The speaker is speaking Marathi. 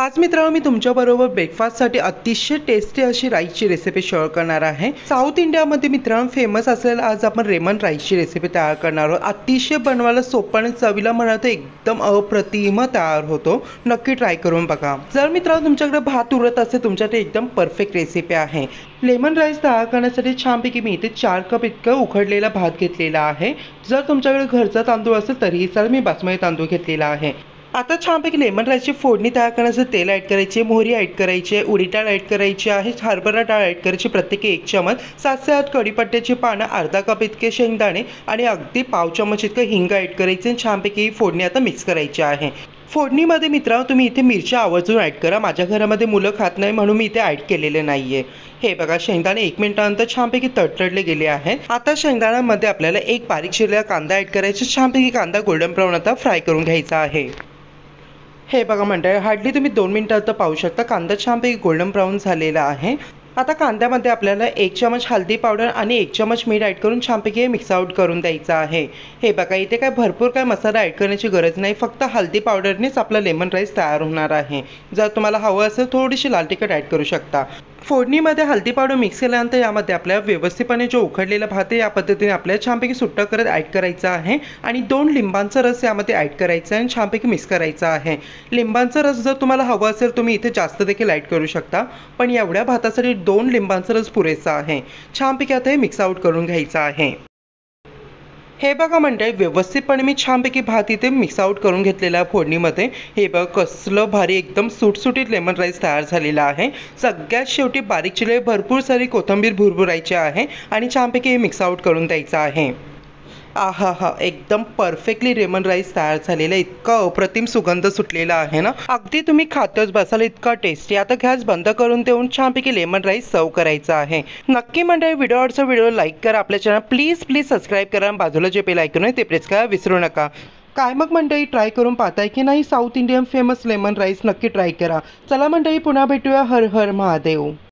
आज मित्रांनो मी तुमच्याबरोबर ब्रेकफास्टसाठी अतिशय टेस्टी अशी राईसची रेसिपी शेअर करणार आहे। साऊथ इंडियामध्ये मित्रांनो फेमस असलेला आज आपण रेमन राईसची रेसिपी तयार करणार आहोत। अतिशय बनवायला सोपं आणि चवीला म्हणाल तर एकदम अप्रतिम तयार होतो। नक्की ट्राय करून बघा। जर मित्रांनो तुमच्याकडे भात उरत असेल तुमच्यासाठी एकदम परफेक्ट रेसिपी आहे। लेमन राईस तयार करण्यासाठी छानपैकी मी इथे 4 कप इतकं उकडलेला भात घेतलेला आहे। जर तुमच्याकडे घरचा तांदूळ असेल तरीही चालेल, मी बासमती तांदूळ घेतलेला आहे। आता छानपैकी लेमन राईसची फोडणी तयार करण्यासाठी तेल ॲड करायचे, मोहरी ॲड करायची आहे, उडीद डाळ ॲड करायची आहे, हरभरा डाळ ॲड करायची प्रत्येकी 1 चमच, 7 से 8 कढीपत्त्याची पानं, अर्धा कप इतके शेंगदाणे आणि अगदी पाव चमच इतकं हिंग ॲड करायचे आणि छानपैकी ही फोडणी आता मिक्स करायची आहे। फोडणीमध्ये मित्रांनो तुम्ही इथे मिरच्या आवर्जून ॲड करा। माझ्या घरामध्ये मुलं खात नाही म्हणून मी इथे ॲड केलेले नाहीये। हे बघा शेंगदाणे 1 मिनिटानंतर छानपैकी तडतडले गेले आहेत। आता शेंगदाण्यामध्ये आपल्याला एक बारीक चिरलेला कांदा ॲड करायचा। छानपैकी कांदा गोल्डन ब्राऊन आता फ्राय करून घ्यायचा आहे। हे बघा मंडळी, हार्डली तुम्ही 2 मिनिटात तर पाहू शकता कांदा छानपैकी गोल्डन ब्राऊन झालेला आहे। आता कांद्यामध्ये आपल्याला 1 चमच हळदी पावडर आणि 1 चमच मीठ ॲड करून छानपैकी मिक्स आउट करून द्यायचं आहे। हे बघा इथे काय भरपूर काय मसाला ॲड करण्याची गरज नाही, फक्त हळदी पावडरनेच आपला लेमन राईस तयार होणार आहे। जर तुम्हाला हवं असेल थोडीशी लाल तिखट ॲड करू शकता। फोडणीमध्ये हळदी पावडर मिक्स केल्यानंतर यामध्ये आपल्याला व्यवस्थितपणे जो उकडलेला भात आहे या पद्धतीने आपल्याला छानपैकी सुट्टा करत ॲड करायचा आहे आणि 2 लिंबांचा रस यामध्ये ॲड करायचा आहे आणि छानपैकी मिक्स करायचा आहे। लिंबांचा रस जर तुम्हाला हवा असेल तुम्ही इथे जास्त देखील ॲड करू शकता, पण एवढ्या भातासाठी 2 लिंबांचा रस पुरेसा आहे। छानपैकी आता हे मिक्स आउट करून घ्यायचं आहे। हे बघा मंडळी, व्यवस्थितपणे मी छानपैकी भात इथे मिक्स आउट करून घेतलेला आहे फोडणीमध्ये। हे बघा कसलं भारी एकदम सुटसुटीत लेमन राईस तयार झालेला आहे। सगळ्यात शेवटी बारीक चिरलेली भरपूर सारी कोथिंबीर भुरभुरायची आहे आणि छानपैकी हे मिक्स आउट करून द्यायचं आहे। आहा हा, एकदम परफेक्टली लेमन राईस तयार झालेला, इतका अप्रतिम सुगंध सुटलेला आहे ना, अगदी तुम्ही खातच बसाल इतका टेस्टी। आता गॅस बंद करून देऊन छानपैकी लेमन राईस सर्व करायचा आहे। नक्की मंडळी व्हिडिओ लाईक करा, आपल्या चॅनल प्लीज सबस्क्राईब करा, बाजूला जे बेल आयकॉन आहे ते प्रेस करा विसरू नका। काय मग मंडळी, ट्राय करून पाहताय की नाही south Indian famous lemon rice? नक्की ट्राय करा। चला मंडळी पुन्हा भेटूया। हर हर महादेव।